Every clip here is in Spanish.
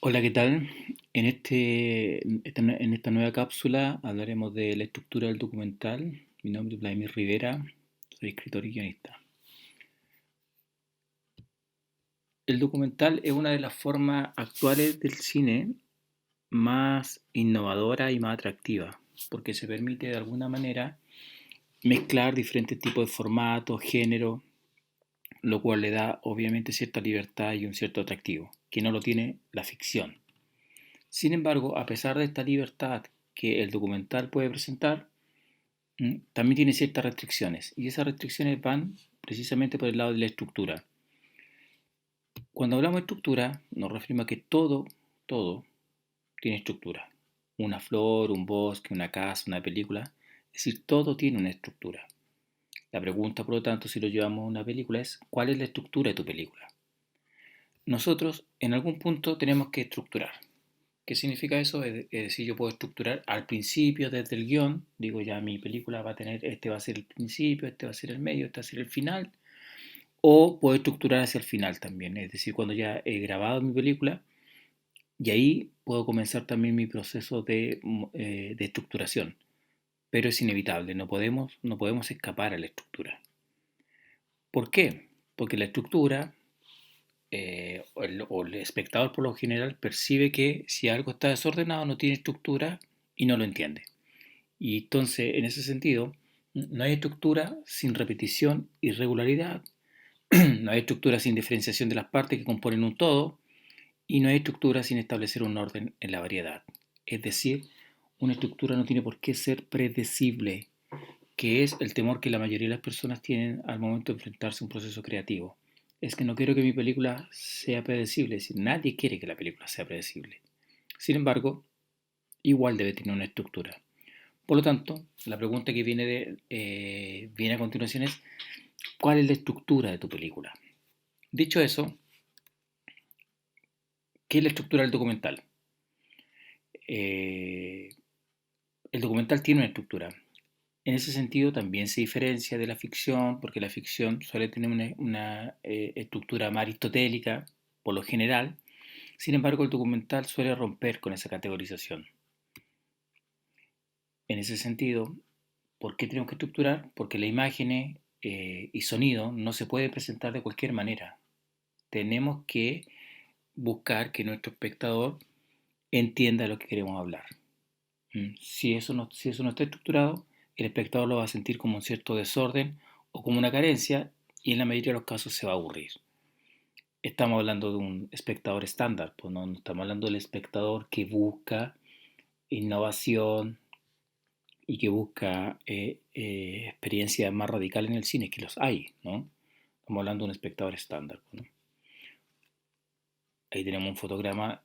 Hola, ¿qué tal? En esta nueva cápsula hablaremos de la estructura del documental. Mi nombre es Vladimir Rivera, soy escritor y guionista. El documental es una de las formas actuales del cine más innovadora y más atractiva, porque se permite de alguna manera mezclar diferentes tipos de formatos, géneros, lo cual le da obviamente cierta libertad y un cierto atractivo, que no lo tiene la ficción. Sin embargo, a pesar de esta libertad que el documental puede presentar, también tiene ciertas restricciones y esas restricciones van precisamente por el lado de la estructura. Cuando hablamos de estructura, nos referimos a que todo tiene estructura. Una flor, un bosque, una casa, una película. Es decir, todo tiene una estructura. La pregunta, por lo tanto, si lo llevamos a una película es, ¿cuál es la estructura de tu película? Nosotros, en algún punto, tenemos que estructurar. ¿Qué significa eso? Es decir, yo puedo estructurar al principio desde el guión, digo ya mi película va a tener, este va a ser el principio, este va a ser el medio, este va a ser el final, o puedo estructurar hacia el final también, es decir, cuando ya he grabado mi película, y ahí puedo comenzar también mi proceso de estructuración, pero es inevitable, no podemos escapar a la estructura. ¿Por qué? Porque la estructura, o el espectador por lo general percibe que si algo está desordenado no tiene estructura y no lo entiende. Y entonces, en ese sentido, no hay estructura sin repetición y regularidad, no hay estructura sin diferenciación de las partes que componen un todo, y no hay estructura sin establecer un orden en la variedad. Es decir, una estructura no tiene por qué ser predecible, que es el temor que la mayoría de las personas tienen al momento de enfrentarse a un proceso creativo. Es que no quiero que mi película sea predecible, es decir, nadie quiere que la película sea predecible. Sin embargo, igual debe tener una estructura. Por lo tanto, la pregunta que viene a continuación es, ¿cuál es la estructura de tu película? Dicho eso, ¿qué es la estructura del documental? Eh, el documental tiene una estructura. En ese sentido también se diferencia de la ficción, porque la ficción suele tener una estructura más aristotélica, por lo general. Sin embargo, el documental suele romper con esa categorización. En ese sentido, ¿por qué tenemos que estructurar? Porque las imágenes y sonido no se puede presentar de cualquier manera. Tenemos que buscar que nuestro espectador entienda lo que queremos hablar. Si eso no está estructurado, el espectador lo va a sentir como un cierto desorden o como una carencia y en la mayoría de los casos se va a aburrir. Estamos hablando de un espectador estándar, pues no estamos hablando del espectador que busca innovación y que busca experiencias más radicales en el cine, que los hay, ¿no? Estamos hablando de un espectador estándar, ¿no? Ahí tenemos un fotograma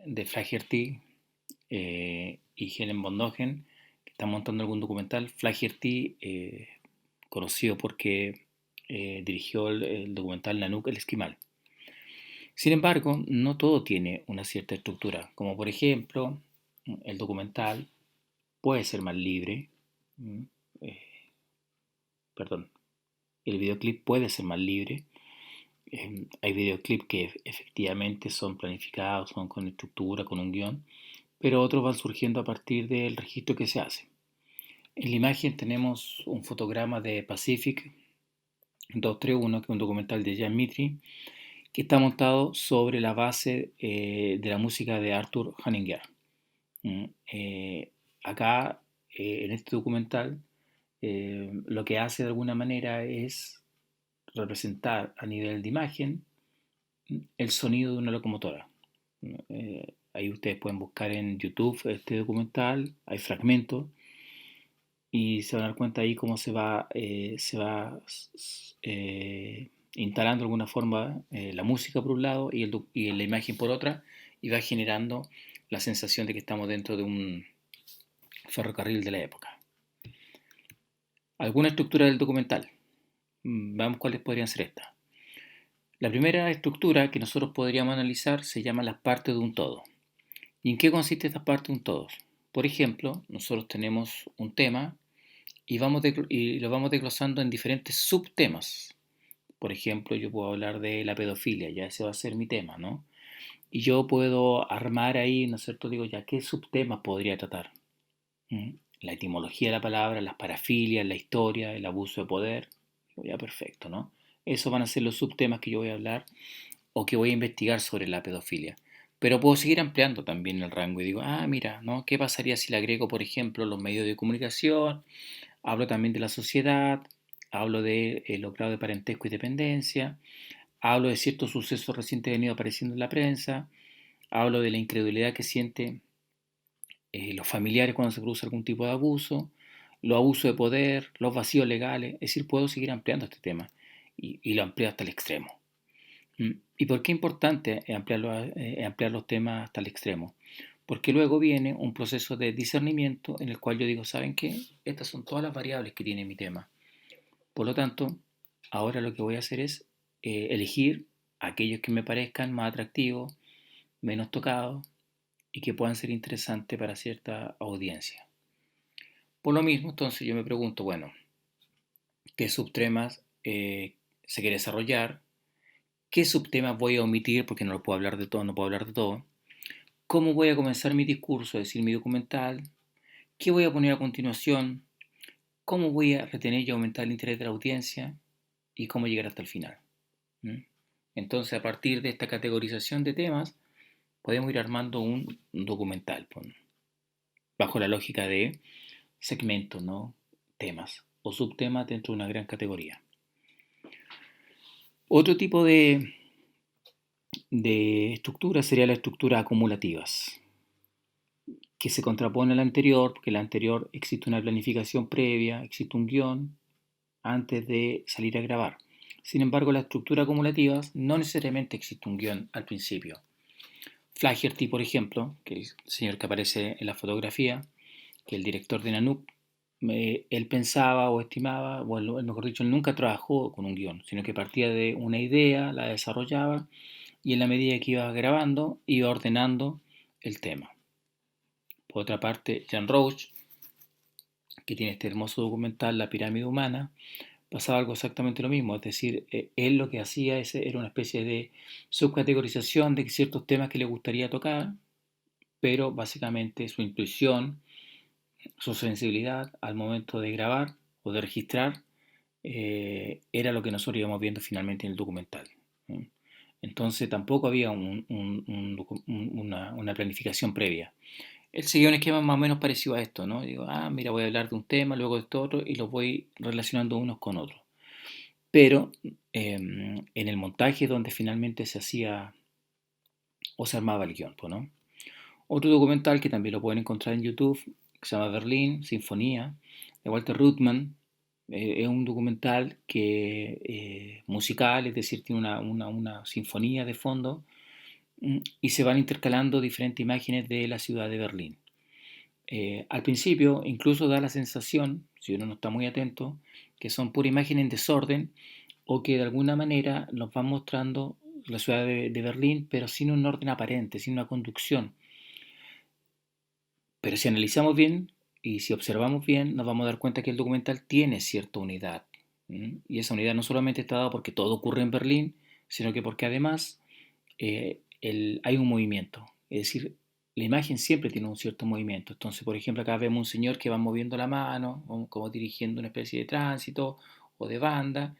de Flaherty y Helen Bondogen, que están montando algún documental. Flaherty, conocido porque dirigió el documental Nanook el Esquimal. Sin embargo, no todo tiene una cierta estructura, como por ejemplo, el documental puede ser más libre, eh, perdón, el videoclip puede ser más libre. Hay videoclips que efectivamente son planificados, son con estructura, con un guión, pero otros van surgiendo a partir del registro que se hace. En la imagen tenemos un fotograma de Pacific 231, que es un documental de Jan Mitri, que está montado sobre la base de la música de Arthur Honegger. Mm, eh, Acá, en este documental, lo que hace de alguna manera es representar a nivel de imagen el sonido de una locomotora. Ahí ustedes pueden buscar en YouTube este documental, hay fragmentos y se van a dar cuenta ahí cómo instalando de alguna forma la música por un lado y la imagen por otra, y va generando la sensación de que estamos dentro de un ferrocarril de la época. ¿Alguna estructura del documental? Veamos cuáles podrían ser estas. La primera estructura que nosotros podríamos analizar se llama las partes de un todo. ¿Y en qué consiste esta parte de un todo? Por ejemplo, nosotros tenemos un tema y lo vamos desglosando en diferentes subtemas. Por ejemplo, yo puedo hablar de la pedofilia, ya ese va a ser mi tema, ¿no? y yo puedo armar ahí, ¿no es cierto? Digo, ya, ¿qué subtemas podría tratar? ¿Mm? La etimología de la palabra, las parafilias, la historia, el abuso de poder. Digo, ya, perfecto, ¿no? Esos van a ser los subtemas que yo voy a hablar o que voy a investigar sobre la pedofilia. Pero puedo seguir ampliando también el rango y digo, mira, ¿no? ¿Qué pasaría si le agrego, por ejemplo, los medios de comunicación? Hablo también de la sociedad, hablo de los grados de parentesco y dependencia, hablo de ciertos sucesos recientes que han ido apareciendo en la prensa, hablo de la incredulidad que sienten los familiares cuando se produce algún tipo de abuso, los abusos de poder, los vacíos legales. Es decir, puedo seguir ampliando este tema y lo amplío hasta el extremo. ¿Y por qué es importante ampliar los temas hasta el extremo? Porque luego viene un proceso de discernimiento en el cual yo digo, ¿saben qué? Estas son todas las variables que tiene mi tema. Por lo tanto, ahora lo que voy a hacer es elegir aquellos que me parezcan más atractivos, menos tocados y que puedan ser interesantes para cierta audiencia. Por lo mismo, entonces yo me pregunto, bueno, ¿qué subtemas se quiere desarrollar? ¿Qué subtemas voy a omitir porque no lo puedo hablar de todo, no puedo hablar de todo? ¿Cómo voy a comenzar mi discurso, es decir, mi documental? ¿Qué voy a poner a continuación? ¿Cómo voy a retener y aumentar el interés de la audiencia? ¿Y cómo llegar hasta el final? ¿Mm? Entonces, a partir de esta categorización de temas, podemos ir armando un documental, bajo la lógica de segmentos, ¿no? Temas o subtemas dentro de una gran categoría. Otro tipo de estructura sería la estructura acumulativas, que se contrapone a la anterior, porque la anterior existe una planificación previa, existe un guión antes de salir a grabar. Sin embargo, la estructura acumulativa no necesariamente existe un guión al principio. Flaherty, por ejemplo, que es el señor que aparece en la fotografía, que el director de Nanook, él pensaba o estimaba, o mejor dicho, él nunca trabajó con un guión, sino que partía de una idea, la desarrollaba y en la medida que iba grabando, iba ordenando el tema. Por otra parte, Jean Roche, que tiene este hermoso documental, La pirámide humana, pasaba algo exactamente lo mismo, es decir, él lo que hacía era una especie de subcategorización de ciertos temas que le gustaría tocar, pero básicamente su intuición, su sensibilidad al momento de grabar o de registrar era lo que nosotros íbamos viendo finalmente en el documental. ¿Sí? Entonces tampoco había una planificación previa. Él seguía un esquema más o menos parecido a esto, ¿no? Digo, mira, voy a hablar de un tema, luego de esto otro, y los voy relacionando unos con otros. Pero en el montaje donde finalmente se hacía o se armaba el guión, ¿no? Otro documental que también lo pueden encontrar en YouTube, que se llama Berlín, Sinfonía, de Walter Ruttmann. Es un documental musical, es decir, tiene una sinfonía de fondo y se van intercalando diferentes imágenes de la ciudad de Berlín. Al principio incluso da la sensación, si uno no está muy atento, que son pura imágenes en desorden o que de alguna manera nos van mostrando la ciudad de Berlín, pero sin un orden aparente, sin una conducción. Pero si analizamos bien y si observamos bien, nos vamos a dar cuenta que el documental tiene cierta unidad. Y esa unidad no solamente está dada porque todo ocurre en Berlín, sino que porque además hay un movimiento. Es decir, la imagen siempre tiene un cierto movimiento. Entonces, por ejemplo, acá vemos un señor que va moviendo la mano, como dirigiendo una especie de tránsito o de banda.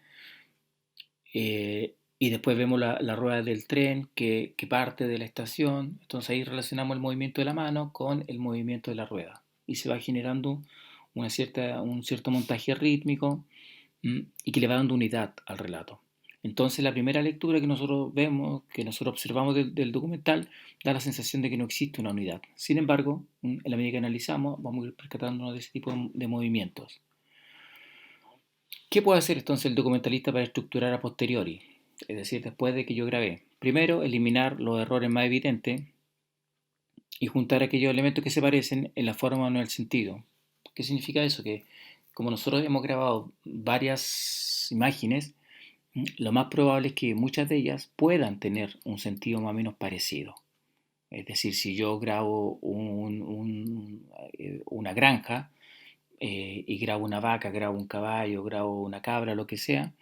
Y después vemos la rueda del tren que parte de la estación. Entonces ahí relacionamos el movimiento de la mano con el movimiento de la rueda. Y se va generando un cierto montaje rítmico y que le va dando unidad al relato. Entonces la primera lectura que nosotros vemos, que nosotros observamos del documental, da la sensación de que no existe una unidad. Sin embargo, en la medida que analizamos, vamos a ir percatándonos de ese tipo de movimientos. ¿Qué puede hacer entonces el documentalista para estructurar a posteriori? Es decir, después de que yo grabé. Primero, eliminar los errores más evidentes y juntar aquellos elementos que se parecen en la forma o en el sentido. ¿Qué significa eso? Que como nosotros hemos grabado varias imágenes, lo más probable es que muchas de ellas puedan tener un sentido más o menos parecido. Es decir, si yo grabo una granja y grabo una vaca, grabo un caballo, grabo una cabra, lo que sea,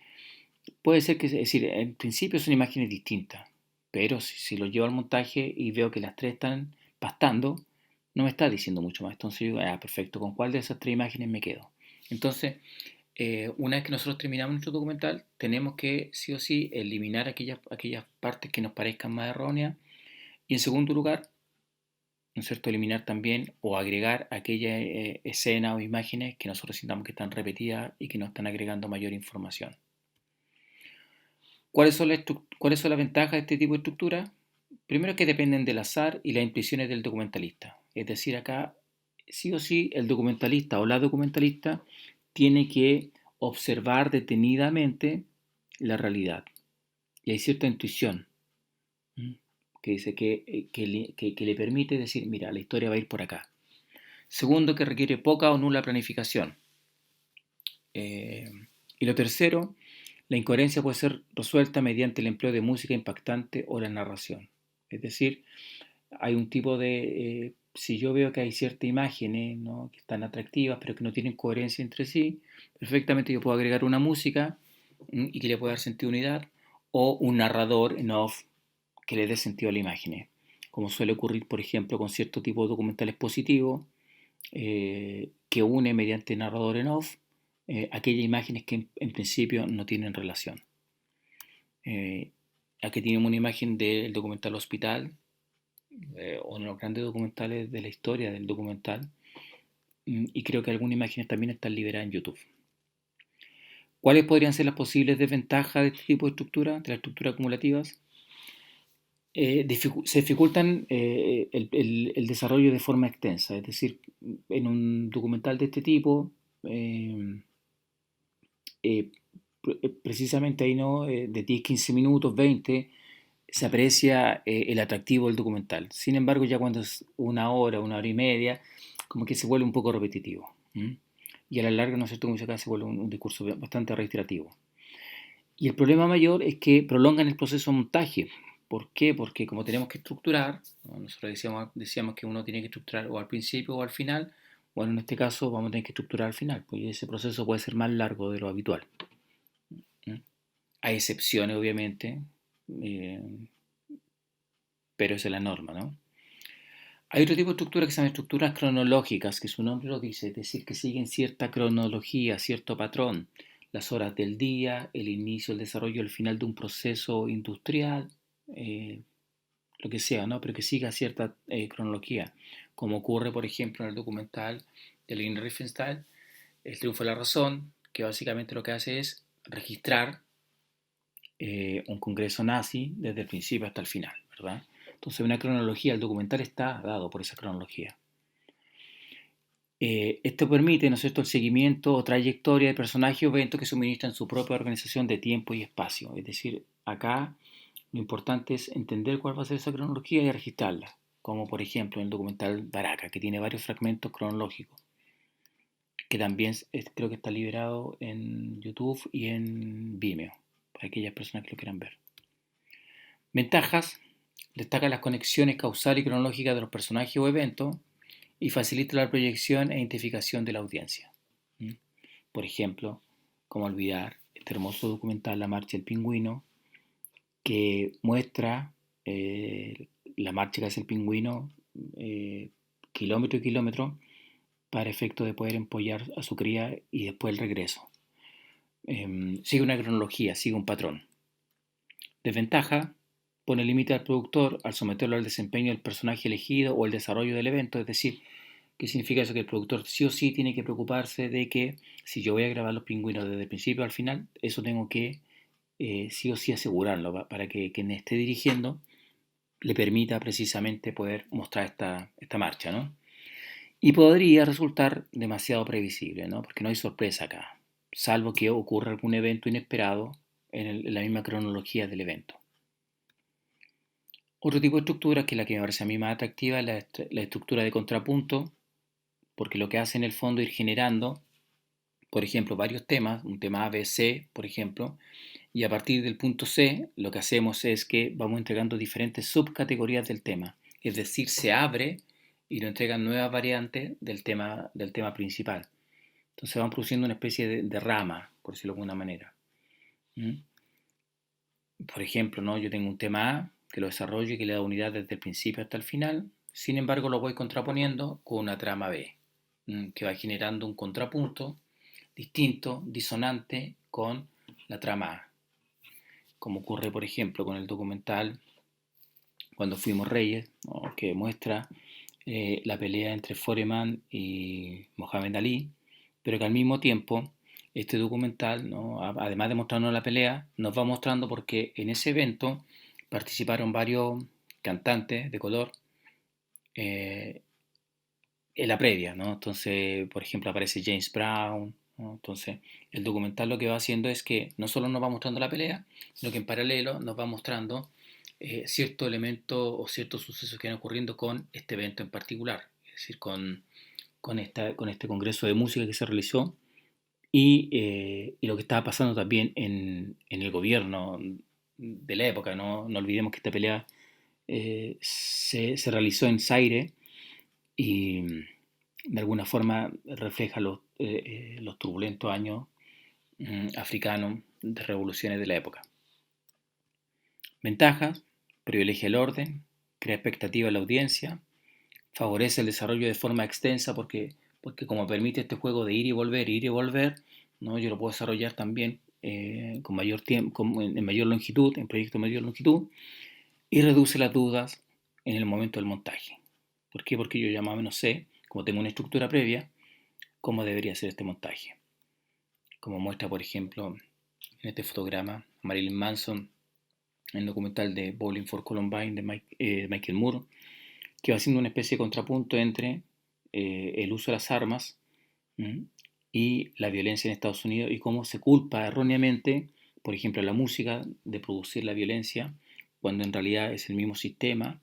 puede ser que, es decir, en principio son imágenes distintas, Pero si lo llevo al montaje y veo que las tres están pastando, no me está diciendo mucho más. Entonces yo digo, perfecto, ¿con cuál de esas tres imágenes me quedo? Entonces, una vez que nosotros terminamos nuestro documental, tenemos que sí o sí eliminar aquellas partes que nos parezcan más erróneas. Y en segundo lugar, ¿no es cierto?, eliminar también o agregar aquellas escenas o imágenes que nosotros sintamos que están repetidas y que nos están agregando mayor información. ¿Cuáles son las ventajas de este tipo de estructura? Primero, que dependen del azar y las impresiones del documentalista. Es decir, acá sí o sí el documentalista o la documentalista tiene que observar detenidamente la realidad. Y hay cierta intuición que dice que le permite decir, mira, la historia va a ir por acá. Segundo, que requiere poca o nula planificación. Y lo tercero, la incoherencia puede ser resuelta mediante el empleo de música impactante o la narración. Es decir, hay un tipo de... si yo veo que hay ciertas imágenes, ¿no?, que están atractivas pero que no tienen coherencia entre sí, perfectamente yo puedo agregar una música y que le pueda dar sentido a unidad, o un narrador en off que le dé sentido a la imagen, como suele ocurrir, por ejemplo, con cierto tipo de documentales positivos, que une mediante narrador en off aquellas imágenes que en principio no tienen relación. Aquí tenemos una imagen del documental Hospital, uno de los grandes documentales de la historia del documental, y creo que algunas imágenes también están liberadas en YouTube. ¿Cuáles podrían ser las posibles desventajas de este tipo de estructura, de las estructuras acumulativas? Se dificultan el desarrollo de forma extensa, es decir, en un documental de este tipo, eh, precisamente ahí, ¿no?, de 10, 15 minutos, 20, se aprecia el atractivo del documental. Sin embargo, ya cuando es una hora y media, como que se vuelve un poco repetitivo. Y a la larga, ¿no es cierto?, como dice acá, se vuelve un discurso bastante reiterativo. Y el problema mayor es que prolongan el proceso de montaje. ¿Por qué? Porque como tenemos que estructurar, ¿no?, nosotros decíamos que uno tiene que estructurar o al principio o al final. Bueno, en este caso vamos a tener que estructurar al final, porque ese proceso puede ser más largo de lo habitual. Hay excepciones, obviamente, pero esa es la norma, ¿no? Hay otro tipo de estructuras que se llaman estructuras cronológicas, que su nombre lo dice, es decir, que siguen cierta cronología, cierto patrón. Las horas del día, el inicio, el desarrollo, el final de un proceso industrial, eh, lo que sea, ¿no?, pero que siga cierta cronología, como ocurre, por ejemplo, en el documental de Lynn Riefenstahl, El triunfo de la razón, que básicamente lo que hace es registrar un congreso nazi desde el principio hasta el final, ¿verdad? Entonces, una cronología, el documental está dado por esa cronología. Esto permite, ¿no es cierto?, el seguimiento o trayectoria de personajes o eventos que suministran su propia organización de tiempo y espacio. Es decir, acá lo importante es entender cuál va a ser esa cronología y registrarla, como por ejemplo en el documental Baraka, que tiene varios fragmentos cronológicos, que también creo que está liberado en YouTube y en Vimeo, para aquellas personas que lo quieran ver. Ventajas: destaca las conexiones causales y cronológicas de los personajes o eventos y facilita la proyección e identificación de la audiencia. Por ejemplo, cómo olvidar este hermoso documental La Marcha del Pingüino, que muestra la marcha que hace el pingüino kilómetro y kilómetro para efecto de poder empollar a su cría y después el regreso. Sigue una cronología, sigue un patrón. Desventaja: pone límite al productor al someterlo al desempeño del personaje elegido o el desarrollo del evento. Es decir, ¿qué significa eso? Que el productor sí o sí tiene que preocuparse de que si yo voy a grabar los pingüinos desde el principio al final, eso tengo que sí o sí asegurarlo para que quien esté dirigiendo le permita precisamente poder mostrar esta marcha, ¿no? Y podría resultar demasiado previsible, ¿no?, porque no hay sorpresa acá, salvo que ocurra algún evento inesperado en la misma cronología del evento. Otro tipo de estructura, que es la que me parece a mí más atractiva, es la estructura de contrapunto, porque lo que hace en el fondo es ir generando, por ejemplo, varios temas, un tema A, B, C, por ejemplo, y a partir del punto C lo que hacemos es que vamos entregando diferentes subcategorías del tema, es decir, se abre y nos entregan nuevas variantes del tema principal. Entonces vamos produciendo una especie de rama, por decirlo de alguna manera. Por ejemplo, ¿no?, yo tengo un tema A que lo desarrollo y que le da unidad desde el principio hasta el final. Sin embargo, lo voy contraponiendo con una trama B, que va generando un contrapunto distinto, disonante con la trama A, como ocurre, por ejemplo, con el documental Cuando fuimos reyes, ¿no? Que muestra la pelea entre Foreman y Mohamed Ali, pero que al mismo tiempo este documental, ¿no? Además de mostrarnos la pelea, nos va mostrando porque en ese evento participaron varios cantantes de color eh, en la previa, ¿no? Entonces, por ejemplo, aparece James Brown, ¿no? Entonces, el documental lo que va haciendo es que no solo nos va mostrando la pelea, sino que en paralelo nos va mostrando ciertos elementos o ciertos sucesos que van ocurriendo con este evento en particular, es decir, con este congreso de música que se realizó y lo que estaba pasando también en el gobierno de la época. No, no olvidemos que esta pelea se realizó en Zaire y de alguna forma refleja los turbulentos años africanos de revoluciones de la época. Ventajas: privilegia el orden, crea expectativa en la audiencia, favorece el desarrollo de forma extensa porque como permite este juego de ir y volver, ¿no? Yo lo puedo desarrollar también con mayor tiempo, en mayor longitud, en proyectos de mayor longitud, y reduce las dudas en el momento del montaje. ¿Por qué? Porque yo ya más o menos sé, como tengo una estructura previa, cómo debería ser este montaje. Como muestra, por ejemplo, en este fotograma, Marilyn Manson, en el documental de Bowling for Columbine de Michael Moore, que va haciendo una especie de contrapunto entre el uso de las armas y la violencia en Estados Unidos y cómo se culpa erróneamente, por ejemplo, a la música de producir la violencia, cuando en realidad es el mismo sistema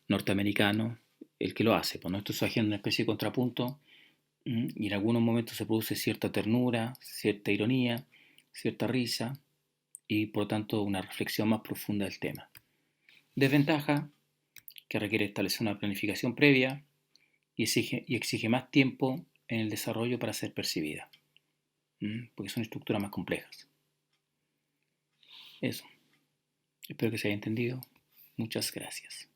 norteamericano el que lo hace. Pues, ¿no? Esto se haciendo una especie de contrapunto y en algunos momentos se produce cierta ternura, cierta ironía, cierta risa y por lo tanto una reflexión más profunda del tema. Desventaja: que requiere establecer una planificación previa y exige más tiempo en el desarrollo para ser percibida, porque son estructuras más complejas. Eso, espero que se haya entendido. Muchas gracias.